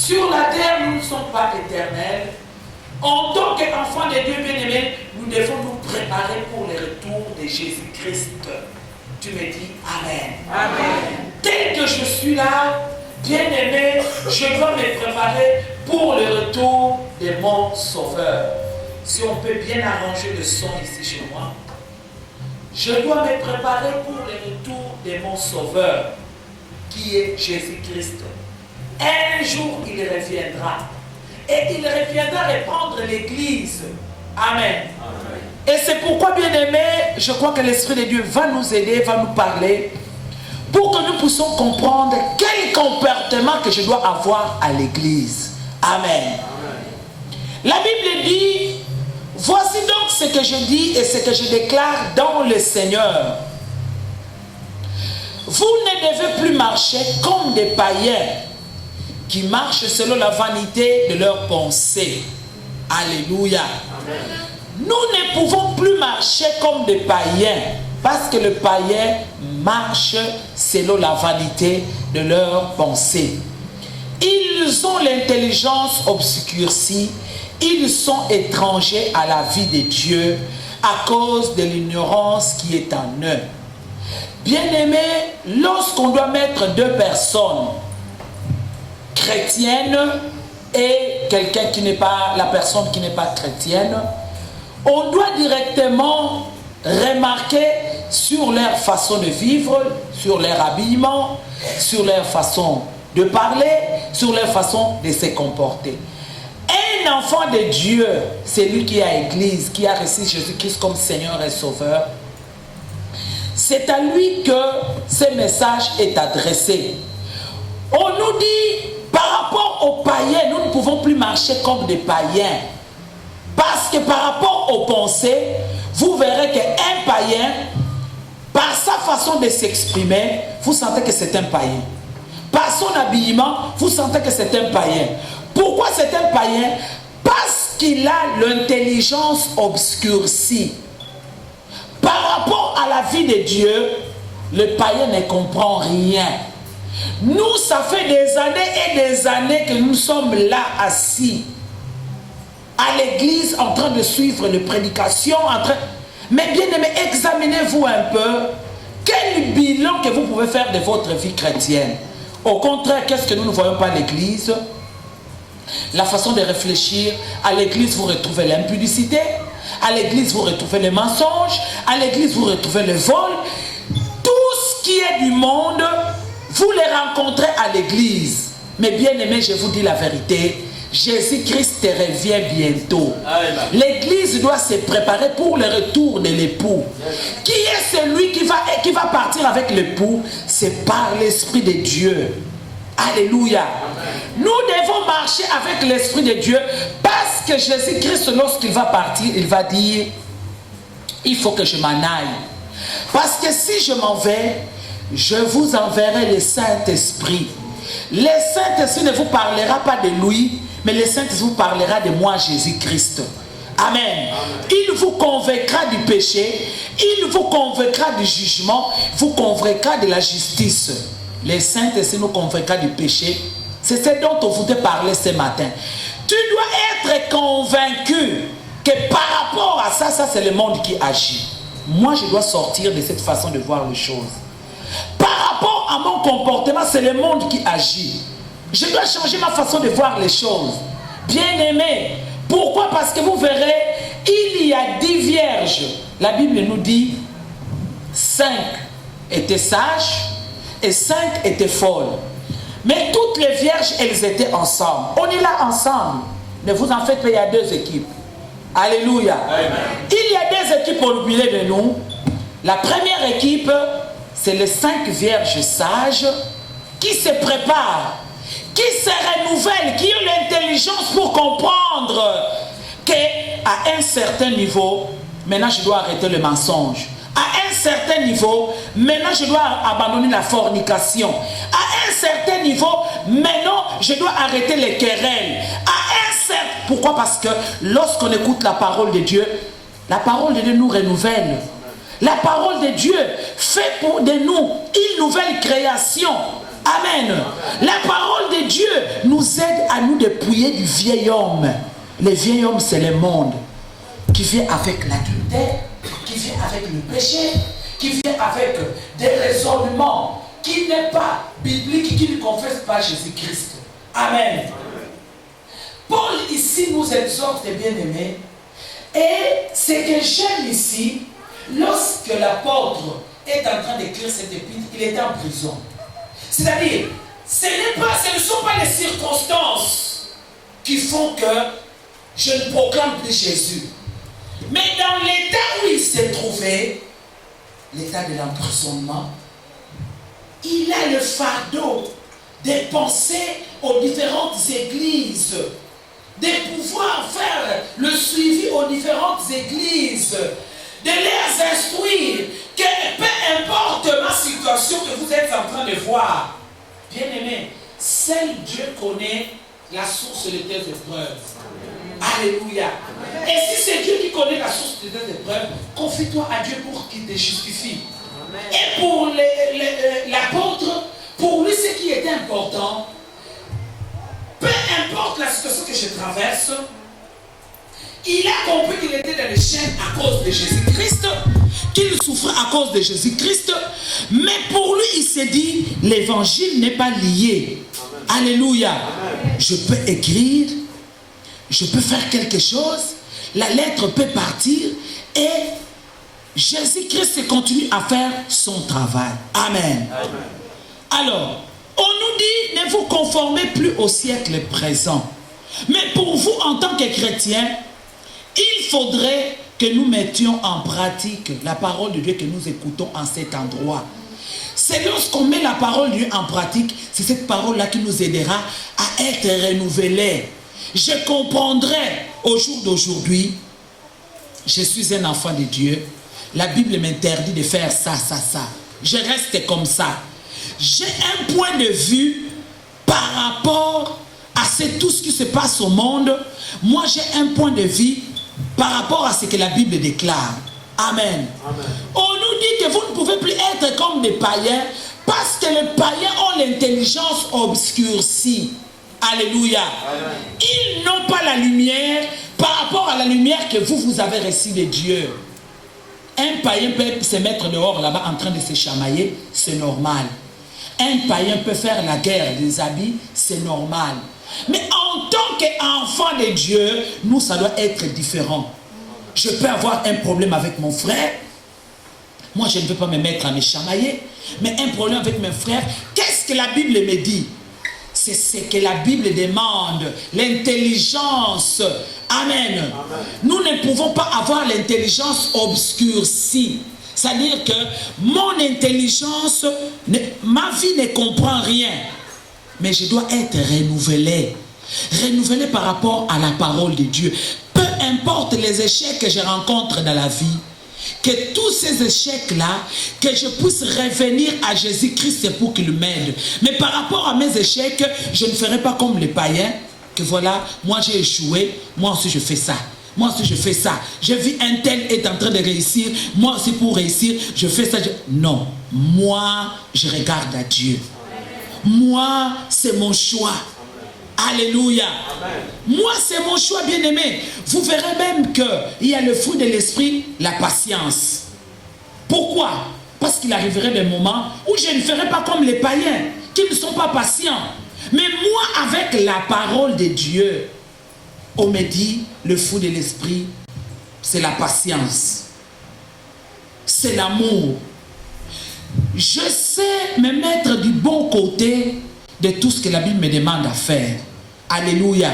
Sur la terre, nous ne sommes pas éternels. En tant qu'enfants de Dieu bien-aimés, nous devons nous préparer pour le retour de Jésus-Christ. Tu me dis Amen. Amen. Tel que je suis là, bien-aimé, je dois me préparer pour le retour de mon Sauveur. Si on peut bien arranger le son ici chez moi. Je dois me préparer pour le retour de mon Sauveur, qui est Jésus-Christ. Un jour, il reviendra. Et il reviendra reprendre l'Église. Amen. Amen. Et c'est pourquoi, bien-aimé, je crois que l'Esprit de Dieu va nous aider, va nous parler, pour que nous puissions comprendre quel comportement que je dois avoir à l'Église. Amen. Amen. La Bible dit, voici donc ce que je dis et ce que je déclare dans le Seigneur. Vous ne devez plus marcher comme des païens qui marchent selon la vanité de leurs pensées. Alléluia. Amen. Nous ne pouvons plus marcher comme des païens parce que le païen marche selon la vanité de leurs pensées. Ils ont l'intelligence obscurcie, ils sont étrangers à la vie de Dieu à cause de l'ignorance qui est en eux. Bien-aimés, lorsqu'on doit mettre deux personnes, chrétienne et quelqu'un qui n'est pas, la personne qui n'est pas chrétienne, on doit directement remarquer sur leur façon de vivre, sur leur habillement, sur leur façon de parler, sur leur façon de se comporter. Un enfant de Dieu, c'est lui qui a Église, qui a reçu Jésus-Christ comme Seigneur et Sauveur. C'est à lui que ce message est adressé. On nous dit, par rapport aux païens, nous ne pouvons plus marcher comme des païens. Parce que par rapport aux pensées, vous verrez qu'un païen, par sa façon de s'exprimer, vous sentez que c'est un païen. Par son habillement, vous sentez que c'est un païen. Pourquoi c'est un païen? Parce qu'il a l'intelligence obscurcie. Par rapport à la vie de Dieu, le païen ne comprend rien. Nous, ça fait des années et des années que nous sommes là assis à l'église en train de suivre les prédications, mais bien aimé, examinez-vous un peu quel bilan que vous pouvez faire de votre vie chrétienne. Au contraire, qu'est-ce que nous ne voyons pas à l'église? La façon de réfléchir. À l'église, vous retrouvez l'impudicité. À l'église, vous retrouvez les mensonges. À l'église, vous retrouvez le vol. Tout ce qui est du monde, vous les rencontrez à l'église. Mais bien aimé, je vous dis la vérité, Jésus-Christ revient bientôt. L'église doit se préparer pour le retour de l'époux. Qui est celui qui va partir avec l'époux? C'est par l'Esprit de Dieu. Alléluia. Nous devons marcher avec l'Esprit de Dieu parce que Jésus-Christ, lorsqu'il va partir, il va dire, il faut que je m'en aille. Parce que si je m'en vais, je vous enverrai le Saint-Esprit. Le Saint-Esprit ne vous parlera pas de lui, mais le Saint-Esprit vous parlera de moi, Jésus-Christ. Amen. Il vous convaincra du péché, il vous convaincra du jugement, vous convaincra de la justice. Le Saint-Esprit nous convaincra du péché. C'est ce dont on voudrait parler ce matin. Tu dois être convaincu que par rapport à ça, c'est le monde qui agit. Moi, je dois sortir de cette façon de voir les choses. Par rapport à mon comportement, c'est le monde qui agit. Je dois changer ma façon de voir les choses. Bien aimé. Pourquoi? Parce que vous verrez, il y a 10 vierges. La Bible nous dit 5 étaient sages et 5 étaient folles. Mais toutes les vierges, elles étaient ensemble. On est là ensemble. Ne vous en faites pas, il y a 2 équipes. Alléluia. Amen. Il y a 2 équipes au milieu de nous. La première équipe, c'est les 5 vierges sages qui se préparent, qui se renouvellent, qui ont l'intelligence pour comprendre qu'à un certain niveau, maintenant je dois arrêter le mensonge. À un certain niveau, maintenant je dois abandonner la fornication. À un certain niveau, maintenant je dois arrêter les querelles. Pourquoi? Parce que lorsqu'on écoute la parole de Dieu nous renouvelle. La parole de Dieu fait pour de nous une nouvelle création. Amen. La parole de Dieu nous aide à nous dépouiller du vieil homme. Le vieil homme, c'est le monde qui vient avec l'adultère, qui vient avec le péché, qui vient avec des raisonnements qui n'est pas biblique, qui ne confesse pas Jésus-Christ. Amen. Paul ici nous exhorte, bien-aimés, et ce que j'aime ici, lorsque l'apôtre est en train d'écrire cette épître, il était en prison. C'est-à-dire, ce ne sont pas les circonstances qui font que je ne proclame plus Jésus. Mais dans l'état où il s'est trouvé, l'état de l'emprisonnement, il a le fardeau de penser aux différentes églises, de pouvoir faire le suivi aux différentes églises, de les instruire que peu importe ma situation que vous êtes en train de voir, bien aimé, seul Dieu connaît la source de tes épreuves. Alléluia. Et si c'est Dieu qui connaît la source de tes épreuves, confie-toi à Dieu pour qu'il te justifie. Et pour l'apôtre, pour lui ce qui était important, peu importe la situation que je traverse, il a compris qu'il était dans les chaînes à cause de Jésus-Christ, qu'il souffrait à cause de Jésus-Christ, mais pour lui il s'est dit, l'évangile n'est pas lié. Amen. Alléluia. Amen. Je peux écrire, je peux faire quelque chose, la lettre peut partir et Jésus-Christ continue à faire son travail. Amen. Amen. Alors, on nous dit, ne vous conformez plus au siècle présent. Mais pour vous, en tant que chrétiens, il faudrait que nous mettions en pratique la parole de Dieu que nous écoutons en cet endroit. C'est lorsqu'on met la parole de Dieu en pratique, c'est cette parole-là qui nous aidera à être renouvelés. Je comprendrai au jour d'aujourd'hui, je suis un enfant de Dieu, la Bible m'interdit de faire ça, ça, ça. Je reste comme ça. J'ai un point de vue par rapport à tout ce qui se passe au monde. Moi, j'ai un point de vue par rapport à ce que la Bible déclare. Amen. Amen. On nous dit que vous ne pouvez plus être comme des païens parce que les païens ont l'intelligence obscurcie. Alléluia. Amen. Ils n'ont pas la lumière par rapport à la lumière que vous avez reçue de Dieu. Un païen peut se mettre dehors là-bas en train de se chamailler, c'est normal. Un païen peut faire la guerre des habits, c'est normal. Mais en tant qu'enfant de Dieu, nous, ça doit être différent. Je peux avoir un problème avec mon frère. Moi, je ne veux pas me mettre à me chamailler. Mais un problème avec mes frères, qu'est-ce que la Bible me dit? C'est ce que la Bible demande. L'intelligence. Amen. Amen. Nous ne pouvons pas avoir l'intelligence obscurcie. C'est-à-dire que mon intelligence, ma vie ne comprend rien. Mais je dois être renouvelé. Renouvelé par rapport à la parole de Dieu. Peu importe les échecs que je rencontre dans la vie, que tous ces échecs-là, que je puisse revenir à Jésus-Christ pour qu'il m'aide. Mais par rapport à mes échecs, je ne ferai pas comme les païens, que voilà, moi j'ai échoué, moi aussi je fais ça. Moi aussi je fais ça. Je vis un tel est en train de réussir, moi aussi pour réussir, je fais ça. Non, moi je regarde à Dieu. Moi c'est mon choix. Alléluia. Amen. Moi, c'est mon choix, bien-aimé. Vous verrez même qu'il y a le fruit de l'esprit, la patience. Pourquoi? Parce qu'il arriverait des moments où je ne ferai pas comme les païens, qui ne sont pas patients. Mais moi, avec la parole de Dieu, on me dit, le fruit de l'esprit, c'est la patience. C'est l'amour. Je sais me mettre du bon côté de tout ce que la Bible me demande à faire. Alléluia.